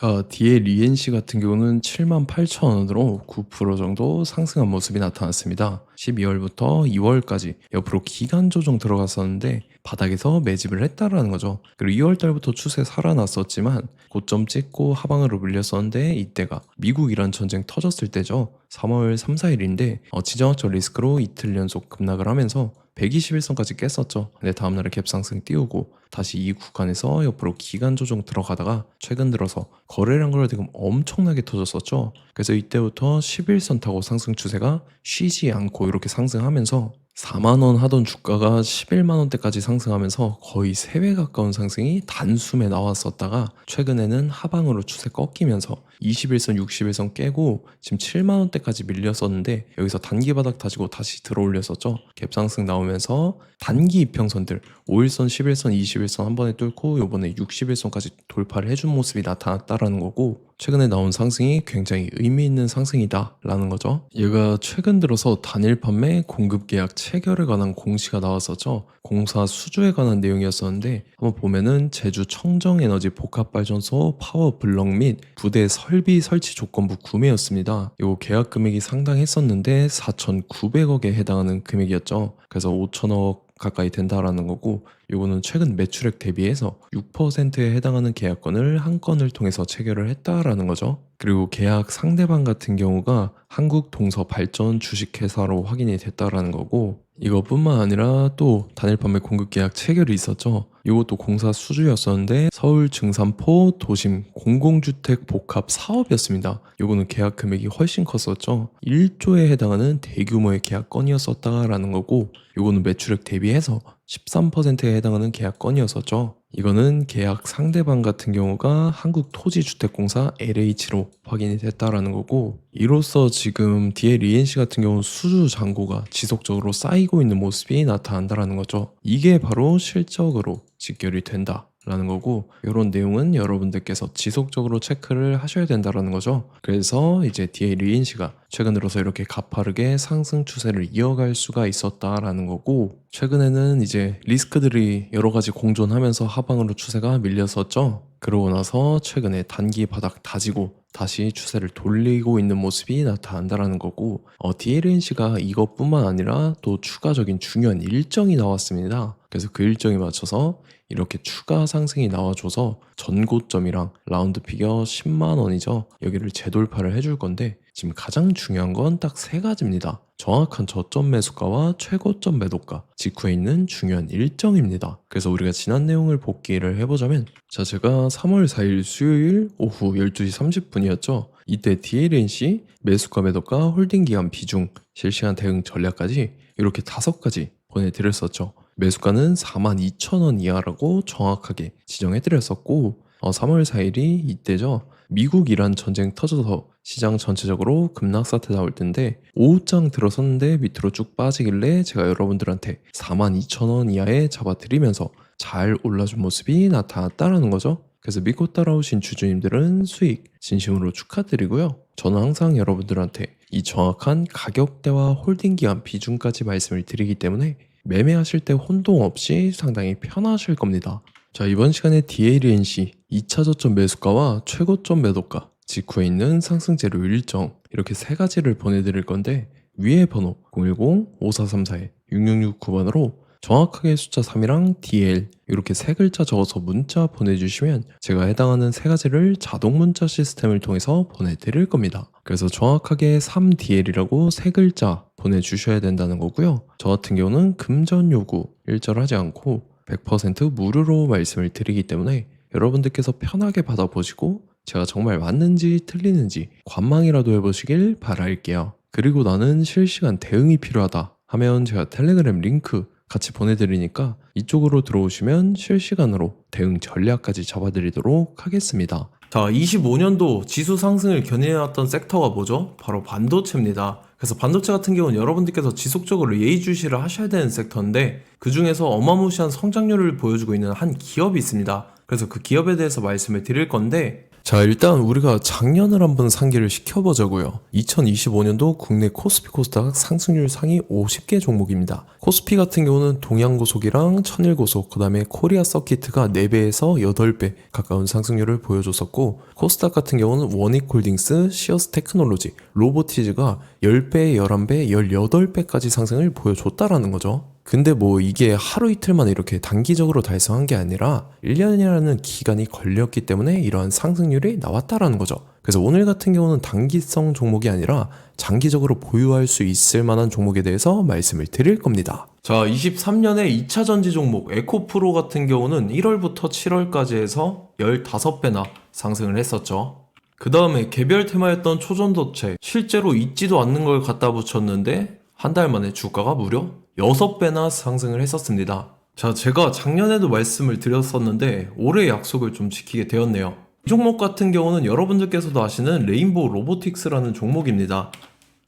자, DLENC 같은 경우는 78,000원으로 9% 정도 상승한 모습이 나타났습니다. 12월부터 2월까지 옆으로 기간 조정 들어갔었는데 바닥에서 매집을 했다라는 거죠. 그리고 2월 달부터 추세 살아났었지만 고점 찍고 하방으로 밀렸었는데 이때가 미국 이란 전쟁 터졌을 때죠. 3월 3, 4일인데 지정학적 리스크로 이틀 연속 급락을 하면서 121선까지 깼었죠. 근데 다음날에 갭상승 띄우고 다시 이 구간에서 옆으로 기간 조정 들어가다가 최근 들어서 거래량 거래대금 엄청나게 터졌었죠. 그래서 이때부터 11선 타고 상승 추세가 쉬지 않고 이렇게 상승하면서 4만원 하던 주가가 11만원대까지 상승하면서 거의 3배 가까운 상승이 단숨에 나왔었다가 최근에는 하방으로 추세 꺾이면서 21선, 61선 깨고 지금 7만원대까지 밀렸었는데 여기서 단기 바닥 다지고 다시 들어올렸었죠. 갭상승 나오면서 단기 이평선들 5일선, 11선, 21선 한 번에 뚫고 요번에 61선까지 돌파를 해준 모습이 나타났다라는 거고 최근에 나온 상승이 굉장히 의미 있는 상승이다 라는 거죠. 얘가 최근 들어서 단일 판매 공급 계약 체결에 관한 공시가 나왔었죠. 공사 수주에 관한 내용이었었는데 한번 보면은 제주 청정에너지 복합발전소 파워 블럭 및 부대 설비 설치 조건부 구매였습니다. 요 계약 금액이 상당했었는데 4,900억에 해당하는 금액이었죠. 그래서 5천억 가까이 된다라는 거고 요거는 최근 매출액 대비해서 6%에 해당하는 계약건을 한 건을 통해서 체결을 했다라는 거죠. 그리고 계약 상대방 같은 경우가 한국동서발전 주식회사로 확인이 됐다라는 거고 이것뿐만 아니라 또 단일 판매 공급 계약 체결이 있었죠. 이것도 공사 수주였었는데 서울 증산포 도심 공공주택 복합 사업이었습니다. 요거는 계약 금액이 훨씬 컸었죠. 1조에 해당하는 대규모의 계약건이었었다라는 거고 요거는 매출액 대비해서 13%에 해당하는 계약건이었었죠. 이거는 계약 상대방 같은 경우가 한국토지주택공사 LH로 확인이 됐다라는 거고 이로써 지금 DLENC 같은 경우 수주 잔고가 지속적으로 쌓이고 있는 모습이 나타난다라는 거죠. 이게 바로 실적으로 직결이 된다. 라는 거고 이런 내용은 여러분들께서 지속적으로 체크를 하셔야 된다라는 거죠. 그래서 이제 DLENC가 최근 들어서 이렇게 가파르게 상승 추세를 이어갈 수가 있었다라는 거고 최근에는 이제 리스크들이 여러 가지 공존하면서 하방으로 추세가 밀렸었죠. 그러고 나서 최근에 단기 바닥 다지고 다시 추세를 돌리고 있는 모습이 나타난다라는 거고 DLNC가 이것뿐만 아니라 또 추가적인 중요한 일정이 나왔습니다. 그래서 그 일정에 맞춰서 이렇게 추가 상승이 나와줘서 전고점이랑 라운드 피겨 10만원이죠. 여기를 재돌파를 해줄 건데 지금 가장 중요한 건 딱 세 가지입니다. 정확한 저점 매수가와 최고점 매도가 직후에 있는 중요한 일정입니다. 그래서 우리가 지난 내용을 복기를 해보자면 제가 3월 4일 수요일 오후 12시 30분이었죠. 이때 DLNC 매수가 매도가 홀딩 기간 비중 실시간 대응 전략까지 이렇게 5가지 보내드렸었죠. 매수가는 42,000원 이하라고 정확하게 지정해드렸었고 3월 4일이 이때죠. 미국 이란 전쟁 터져서 시장 전체적으로 급락 사태 나올 텐데 오후장 들어섰는데 밑으로 쭉 빠지길래 제가 여러분들한테 42,000원 이하에 잡아드리면서 잘 올라준 모습이 나타났다라는 거죠. 그래서 믿고 따라오신 주주님들은 수익 진심으로 축하드리고요. 저는 항상 여러분들한테 이 정확한 가격대와 홀딩 기간 비중까지 말씀을 드리기 때문에 매매하실 때 혼동 없이 상당히 편하실 겁니다. 자, 이번 시간에 DLNC 2차 저점 매수가와 최고점 매도가 직후에 있는 상승재료 일정 이렇게 세 가지를 보내드릴 건데 위에 번호 010-5434-6669번으로 정확하게 숫자 3이랑 DL 이렇게 세 글자 적어서 문자 보내주시면 제가 해당하는 세 가지를 자동 문자 시스템을 통해서 보내드릴 겁니다. 그래서 정확하게 3DL이라고 세 글자 보내주셔야 된다는 거고요. 저 같은 경우는 금전 요구 일절하지 않고 100% 무료로 말씀을 드리기 때문에 여러분들께서 편하게 받아보시고 제가 정말 맞는지 틀리는지 관망이라도 해보시길 바랄게요. 그리고 나는 실시간 대응이 필요하다 하면 제가 텔레그램 링크 같이 보내드리니까 이쪽으로 들어오시면 실시간으로 대응 전략까지 잡아드리도록 하겠습니다. 자, 25년도 지수 상승을 견인해왔던 섹터가 뭐죠? 바로 반도체입니다. 그래서 반도체 같은 경우는 여러분들께서 지속적으로 예의주시를 하셔야 되는 섹터인데 그 중에서 어마무시한 성장률을 보여주고 있는 한 기업이 있습니다. 그래서 그 기업에 대해서 말씀을 드릴 건데 자, 일단 우리가 작년을 한번 상기를 시켜보자고요. 2025년도 국내 코스피 코스닥 상승률 상위 50개 종목입니다. 코스피 같은 경우는 동양고속이랑 천일고속, 그 다음에 코리아 서키트가 4배에서 8배 가까운 상승률을 보여줬었고, 코스닥 같은 경우는 원익홀딩스, 시어스 테크놀로지, 로보티즈가 10배, 11배, 18배까지 상승을 보여줬다라는 거죠. 근데 뭐 이게 하루 이틀만 이렇게 단기적으로 달성한 게 아니라 1년이라는 기간이 걸렸기 때문에 이러한 상승률이 나왔다라는 거죠. 그래서 오늘 같은 경우는 단기성 종목이 아니라 장기적으로 보유할 수 있을 만한 종목에 대해서 말씀을 드릴 겁니다. 자, 23년에 2차 전지 종목 에코프로 같은 경우는 1월부터 7월까지 해서 15배나 상승을 했었죠. 그 다음에 개별 테마였던 초전도체, 실제로 있지도 않는 걸 갖다 붙였는데 한 달 만에 주가가 무려 6배나 상승을 했었습니다. 자, 제가 작년에도 말씀을 드렸었는데 올해 약속을 좀 지키게 되었네요. 이 종목 같은 경우는 여러분들께서도 아시는 레인보우 로보틱스라는 종목입니다.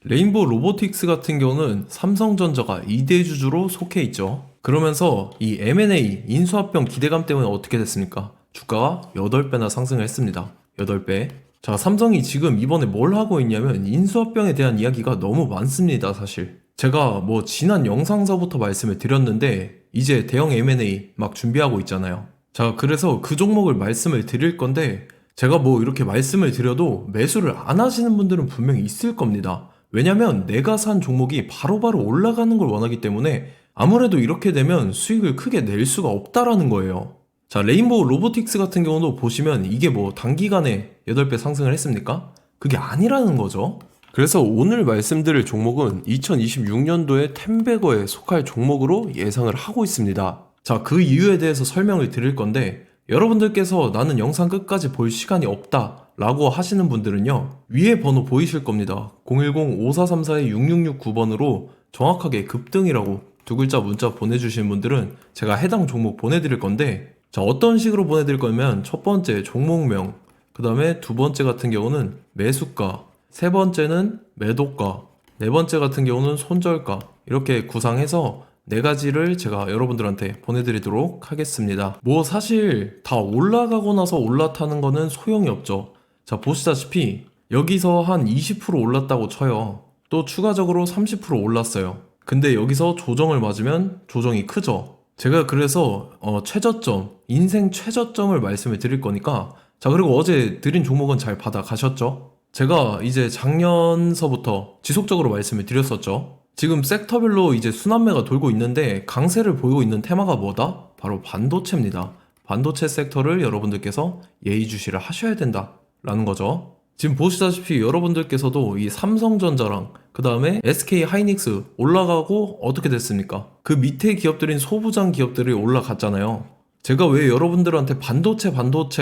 레인보우 로보틱스 같은 경우는 삼성전자가 2대 주주로 속해 있죠. 그러면서 이 M&A 인수합병 기대감 때문에 어떻게 됐습니까? 주가가 8배나 상승을 했습니다. 8배. 자, 삼성이 지금 이번에 뭘 하고 있냐면 인수합병에 대한 이야기가 너무 많습니다, 사실. 제가 뭐 지난 영상서부터 말씀을 드렸는데 이제 대형 M&A 막 준비하고 있잖아요. 자, 그래서 그 종목을 말씀을 드릴 건데 제가 뭐 이렇게 말씀을 드려도 매수를 안 하시는 분들은 분명히 있을 겁니다. 왜냐면 내가 산 종목이 바로바로 올라가는 걸 원하기 때문에 아무래도 이렇게 되면 수익을 크게 낼 수가 없다라는 거예요. 자, 레인보우 로보틱스 같은 경우도 보시면 이게 뭐 단기간에 8배 상승을 했습니까? 그게 아니라는 거죠. 그래서 오늘 말씀드릴 종목은 2026년도에 템베거에 속할 종목으로 예상을 하고 있습니다. 자, 그 이유에 대해서 설명을 드릴 건데 여러분들께서 나는 영상 끝까지 볼 시간이 없다 라고 하시는 분들은요, 위에 번호 보이실 겁니다. 010-5434-6669번으로 정확하게 급등이라고 두 글자 문자 보내주시는 분들은 제가 해당 종목 보내드릴 건데, 자, 어떤 식으로 보내드릴 거냐면 첫 번째 종목명, 그 다음에 두 번째 같은 경우는 매수가, 세 번째는 매도가, 네 번째 같은 경우는 손절가, 이렇게 구상해서 네 가지를 제가 여러분들한테 보내드리도록 하겠습니다. 뭐 사실 다 올라가고 나서 올라타는 거는 소용이 없죠. 자, 보시다시피 여기서 한 20% 올랐다고 쳐요. 또 추가적으로 30% 올랐어요. 근데 여기서 조정을 맞으면 조정이 크죠. 제가 그래서 최저점, 인생 최저점을 말씀을 드릴 거니까, 자, 그리고 어제 드린 종목은 잘 받아 가셨죠? 제가 이제 작년서부터 지속적으로 말씀을 드렸었죠. 지금 섹터별로 이제 순환매가 돌고 있는데 강세를 보이고 있는 테마가 뭐다? 바로 반도체입니다. 반도체 섹터를 여러분들께서 예의주시를 하셔야 된다라는 거죠. 지금 보시다시피 여러분들께서도 이 삼성전자랑 그 다음에 SK 하이닉스 올라가고 어떻게 됐습니까? 그 밑에 기업들인 소부장 기업들이 올라갔잖아요. 제가 왜 여러분들한테 반도체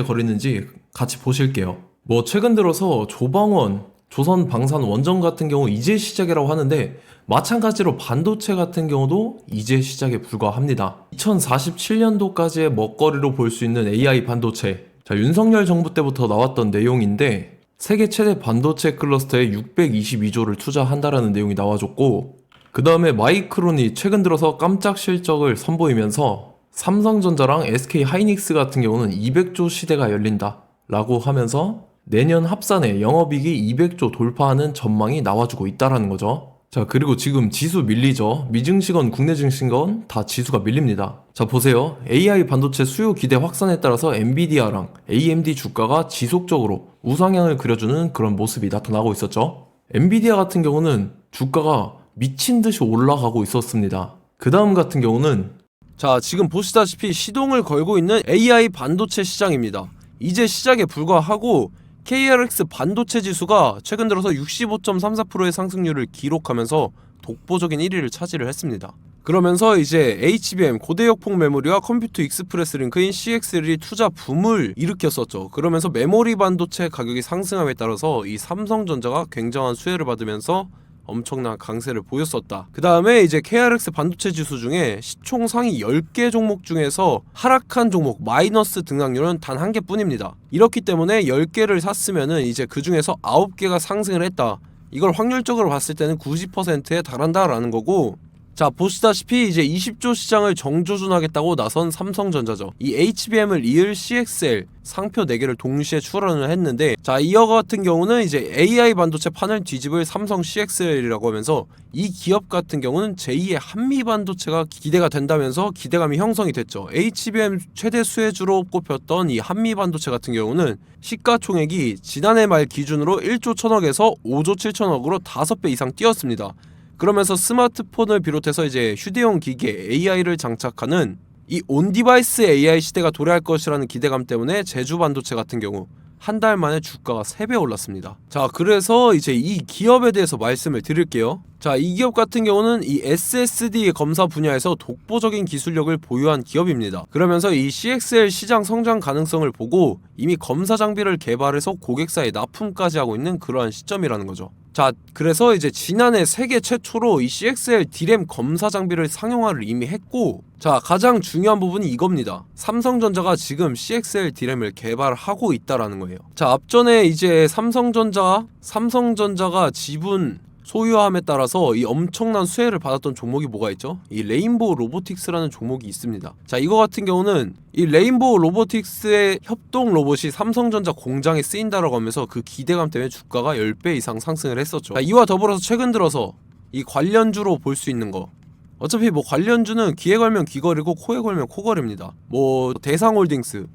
거리는지 같이 보실게요. 뭐 최근 들어서 조방원, 조선방산 원전 같은 경우 이제 시작이라고 하는데 마찬가지로 반도체 같은 경우도 이제 시작에 불과합니다. 2047년도까지의 먹거리로 볼 수 있는 AI 반도체. 자, 윤석열 정부 때부터 나왔던 내용인데 세계 최대 반도체 클러스터에 622조를 투자한다라는 내용이 나와줬고, 그 다음에 마이크론이 최근 들어서 깜짝 실적을 선보이면서 삼성전자랑 SK 하이닉스 같은 경우는 200조 시대가 열린다 라고 하면서 내년 합산에 영업이익이 200조 돌파하는 전망이 나와주고 있다라는 거죠. 자, 그리고 지금 지수 밀리죠. 미증시건 국내 증시건 다 지수가 밀립니다. 자, 보세요. AI 반도체 수요 기대 확산에 따라서 엔비디아랑 AMD 주가가 지속적으로 우상향을 그려주는 그런 모습이 나타나고 있었죠. 엔비디아 같은 경우는 주가가 미친 듯이 올라가고 있었습니다. 그 다음 같은 경우는, 자, 지금 보시다시피 시동을 걸고 있는 AI 반도체 시장입니다. 이제 시작에 불과하고 KRX 반도체 지수가 최근 들어서 65.34%의 상승률을 기록하면서 독보적인 1위를 차지를 했습니다. 그러면서 이제 HBM 고대역폭 메모리와 컴퓨터 익스프레스 링크인 CXL이 투자 붐을 일으켰었죠. 그러면서 메모리 반도체 가격이 상승함에 따라서 이 삼성전자가 굉장한 수혜를 받으면서 엄청난 강세를 보였었다. 그 다음에 이제 KRX 반도체 지수 중에 시총 상위 10개 종목 중에서 하락한 종목 마이너스 등락률은 단 1개 뿐입니다. 이렇기 때문에 10개를 샀으면은 이제 그 중에서 9개가 상승을 했다. 이걸 확률적으로 봤을 때는 90%에 달한다라는 거고, 자, 보시다시피 이제 20조 시장을 정조준하겠다고 나선 삼성전자죠. 이 HBM을 이을 CXL 상표 4개를 동시에 출원을 했는데, 자, 이어 같은 경우는 이제 AI 반도체 판을 뒤집을 삼성 CXL이라고 하면서 이 기업 같은 경우는 제2의 한미 반도체가 기대가 된다면서 기대감이 형성이 됐죠. HBM 최대 수혜주로 꼽혔던 이 한미 반도체 같은 경우는 시가총액이 지난해 말 기준으로 1조 1000억에서 5조 7천억으로 5배 이상 뛰었습니다. 그러면서 스마트폰을 비롯해서 이제 휴대용 기기에 AI를 장착하는 이 온디바이스 AI 시대가 도래할 것이라는 기대감 때문에 제주 반도체 같은 경우 한 달 만에 주가가 3배 올랐습니다. 자, 그래서 이제 이 기업에 대해서 말씀을 드릴게요. 자, 이 기업 같은 경우는 이 SSD 검사 분야에서 독보적인 기술력을 보유한 기업입니다. 그러면서 이 CXL 시장 성장 가능성을 보고 이미 검사 장비를 개발해서 고객사에 납품까지 하고 있는 그러한 시점이라는 거죠. 자, 그래서 이제 지난해 세계 최초로 이 CXL D램 검사 장비를 상용화를 이미 했고, 자, 가장 중요한 부분이 이겁니다. 삼성전자가 지금 CXL D램을 개발하고 있다라는 거예요. 자, 앞전에 이제 삼성전자가 지분 소유함에 따라서 이 엄청난 수혜를 받았던 종목이 뭐가 있죠? 이 레인보우 로보틱스라는 종목이 있습니다. 자, 이거 같은 경우는 이 레인보우 로보틱스의 협동 로봇이 삼성전자 공장에 쓰인다라고 하면서 그 기대감 때문에 주가가 10배 이상 상승을 했었죠. 자, 이와 더불어서 최근 들어서 이 관련주로 볼 수 있는 거, 어차피 뭐 관련주는 귀에 걸면 귀걸이고 코에 걸면 코걸이입니다. 뭐 대상홀딩스,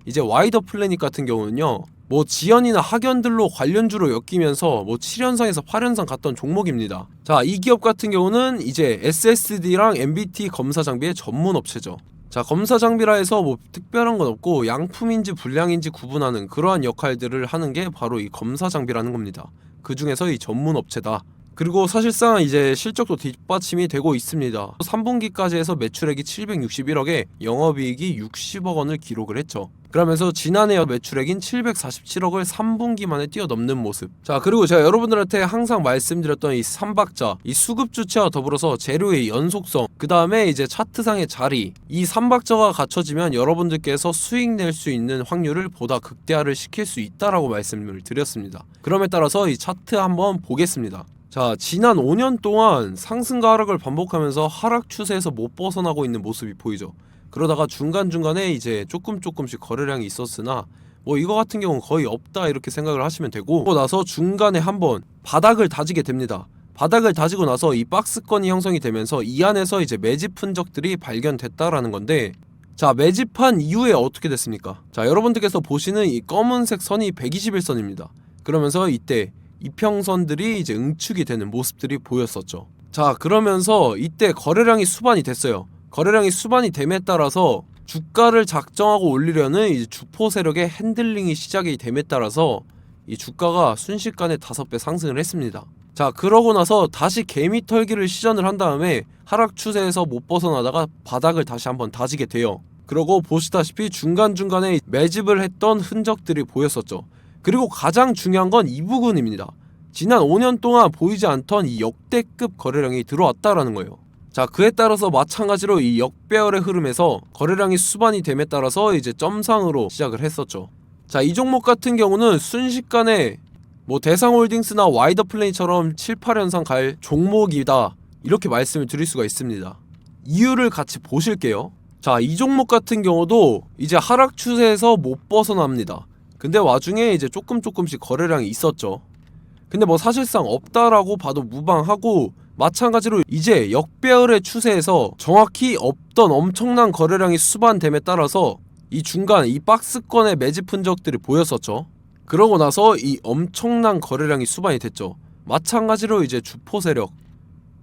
이제 와이더 플래닛 같은 경우는요, 뭐 지연이나 학연들로 관련주로 엮이면서 뭐 7연상에서 8연상 갔던 종목입니다. 자, 이 기업 같은 경우는 이제 SSD랑 MBT 검사 장비의 전문 업체죠. 자, 검사 장비라 해서 뭐 특별한 건 없고 양품인지 불량인지 구분하는 그러한 역할들을 하는 게 바로 이 검사 장비라는 겁니다. 그 중에서 이 전문 업체다. 그리고 사실상 이제 실적도 뒷받침이 되고 있습니다. 3분기까지 해서 매출액이 761억에 영업이익이 60억 원을 기록을 했죠. 그러면서 지난해 매출액인 747억을 3분기 만에 뛰어넘는 모습. 자, 그리고 제가 여러분들한테 항상 말씀드렸던 이 3박자, 이 수급 주체와 더불어서 재료의 연속성, 그 다음에 이제 차트상의 자리, 이 3박자가 갖춰지면 여러분들께서 수익 낼 수 있는 확률을 보다 극대화를 시킬 수 있다라고 말씀을 드렸습니다. 그럼에 따라서 이 차트 한번 보겠습니다. 자, 지난 5년 동안 상승과 하락을 반복하면서 하락 추세에서 못 벗어나고 있는 모습이 보이죠. 그러다가 중간중간에 이제 조금씩 거래량이 있었으나 뭐 이거 같은 경우는 거의 없다 이렇게 생각을 하시면 되고, 그러고 나서 중간에 한번 바닥을 다지게 됩니다. 바닥을 다지고 나서 이 박스권이 형성이 되면서 이 안에서 이제 매집 흔적들이 발견됐다라는 건데, 자, 매집한 이후에 어떻게 됐습니까? 자, 여러분들께서 보시는 이 검은색 선이 121선입니다. 그러면서 이때 이평선들이 이제 응축이 되는 모습들이 보였었죠. 자, 그러면서 이때 거래량이 수반이 됐어요. 거래량이 수반이 됨에 따라서 주가를 작정하고 올리려는 이제 주포 세력의 핸들링이 시작이 됨에 따라서 이 주가가 순식간에 5배 상승을 했습니다. 자, 그러고 나서 다시 개미 털기를 시전을 한 다음에 하락 추세에서 못 벗어나다가 바닥을 다시 한번 다지게 돼요. 그러고 보시다시피 중간중간에 매집을 했던 흔적들이 보였었죠. 그리고 가장 중요한 건 이 부분입니다. 지난 5년 동안 보이지 않던 이 역대급 거래량이 들어왔다라는 거예요. 자, 그에 따라서 마찬가지로 이 역배열의 흐름에서 거래량이 수반이 됨에 따라서 이제 점상으로 시작을 했었죠. 자, 이 종목 같은 경우는 순식간에 뭐 대상홀딩스나 와이더 플레이처럼 7, 8연상 갈 종목이다 이렇게 말씀을 드릴 수가 있습니다. 이유를 같이 보실게요. 자, 이 종목 같은 경우도 이제 하락 추세에서 못 벗어납니다. 근데 와중에 이제 조금씩 거래량이 있었죠. 근데 뭐 사실상 없다라고 봐도 무방하고, 마찬가지로 이제 역배열의 추세에서 정확히 없던 엄청난 거래량이 수반됨에 따라서 이 중간 이 박스권의 매집 흔적들이 보였었죠. 그러고 나서 이 엄청난 거래량이 수반이 됐죠. 마찬가지로 이제 주포 세력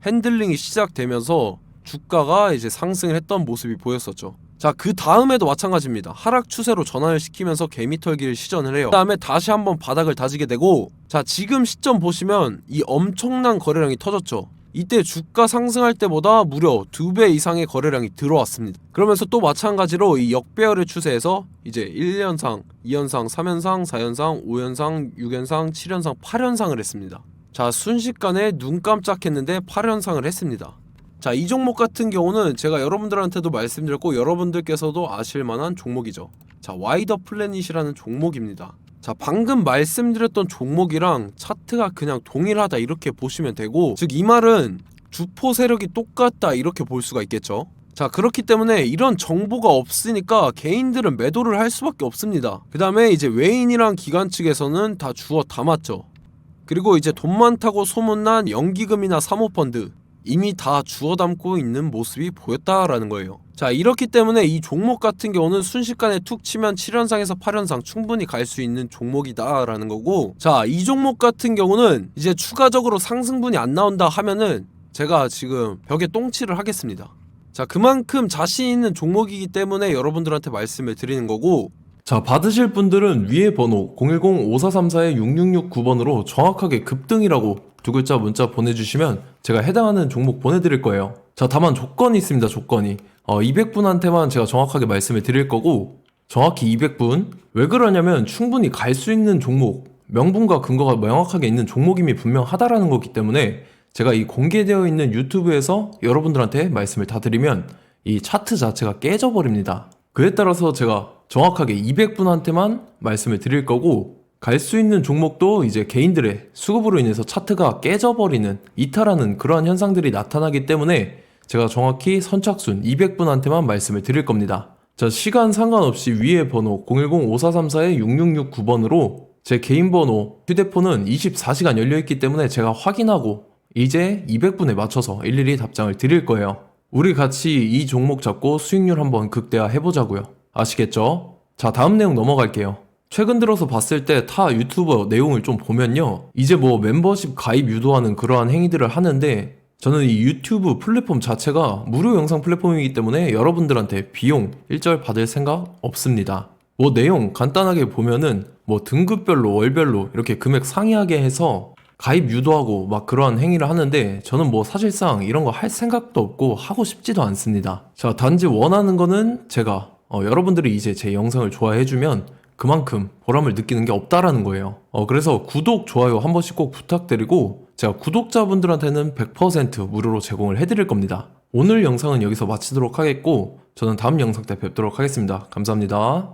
핸들링이 시작되면서 주가가 이제 상승을 했던 모습이 보였었죠. 자, 그 다음에도 마찬가지입니다. 하락 추세로 전환을 시키면서 개미털기를 시전을 해요. 그 다음에 다시 한번 바닥을 다지게 되고, 자, 지금 시점 보시면 이 엄청난 거래량이 터졌죠. 이때 주가 상승할 때보다 무려 2배 이상의 거래량이 들어왔습니다. 그러면서 또 마찬가지로 이 역배열의 추세에서 이제 1연상, 2연상, 3연상, 4연상, 5연상, 6연상, 7연상, 8연상을 했습니다. 자, 순식간에 눈 깜짝했는데 8연상을 했습니다. 자, 이 종목 같은 경우는 제가 여러분들한테도 말씀드렸고 여러분들께서도 아실만한 종목이죠. 자, 와이더 플래닛이라는 종목입니다. 자, 방금 말씀드렸던 종목이랑 차트가 그냥 동일하다 이렇게 보시면 되고, 즉 이 말은 주포 세력이 똑같다 이렇게 볼 수가 있겠죠. 자, 그렇기 때문에 이런 정보가 없으니까 개인들은 매도를 할 수밖에 없습니다. 그 다음에 이제 외인이랑 기관 측에서는 다 주워 담았죠. 그리고 이제 돈 많다고 소문난 연기금이나 사모펀드 이미 다 주워 담고 있는 모습이 보였다라는 거예요. 자, 이렇기 때문에 이 종목 같은 경우는 순식간에 툭 치면 7연상에서 8연상 충분히 갈 수 있는 종목이다라는 거고, 자, 이 종목 같은 경우는 이제 추가적으로 상승분이 안 나온다 하면은 제가 지금 벽에 똥칠을 하겠습니다. 자, 그만큼 자신 있는 종목이기 때문에 여러분들한테 말씀을 드리는 거고, 자, 받으실 분들은 위에 번호 010-5434-6669번으로 정확하게 급등이라고 두 글자 문자 보내주시면 제가 해당하는 종목 보내드릴 거예요. 자, 다만 조건이 있습니다. 조건이 200분한테만 제가 정확하게 말씀을 드릴 거고, 정확히 200분. 왜 그러냐면 충분히 갈 수 있는 종목, 명분과 근거가 명확하게 있는 종목임이 분명하다라는 거기 때문에 제가 이 공개되어 있는 유튜브에서 여러분들한테 말씀을 다 드리면 이 차트 자체가 깨져버립니다. 그에 따라서 제가 정확하게 200분한테만 말씀을 드릴 거고, 갈 수 있는 종목도 이제 개인들의 수급으로 인해서 차트가 깨져버리는, 이탈하는 그러한 현상들이 나타나기 때문에 제가 정확히 선착순 200분한테만 말씀을 드릴 겁니다. 자, 시간 상관없이 위에 번호 010-5434-6669번으로 제 개인 번호, 휴대폰은 24시간 열려있기 때문에 제가 확인하고 이제 200분에 맞춰서 일일이 답장을 드릴 거예요. 우리 같이 이 종목 잡고 수익률 한번 극대화 해보자고요. 아시겠죠? 자, 다음 내용 넘어갈게요. 최근 들어서 봤을 때 타 유튜버 내용을 좀 보면요, 이제 뭐 멤버십 가입 유도하는 그러한 행위들을 하는데, 저는 이 유튜브 플랫폼 자체가 무료 영상 플랫폼이기 때문에 여러분들한테 비용 일절 받을 생각 없습니다. 뭐 내용 간단하게 보면은 뭐 등급별로 월별로 이렇게 금액 상이하게 해서 가입 유도하고 막 그러한 행위를 하는데, 저는 뭐 사실상 이런 거 할 생각도 없고 하고 싶지도 않습니다. 자, 단지 원하는 거는 제가 여러분들이 이제 제 영상을 좋아해주면 그만큼 보람을 느끼는 게 없다라는 거예요. 그래서 구독, 좋아요 한 번씩 꼭 부탁드리고, 제가 구독자분들한테는 100% 무료로 제공을 해드릴 겁니다. 오늘 영상은 여기서 마치도록 하겠고, 저는 다음 영상 때 뵙도록 하겠습니다. 감사합니다.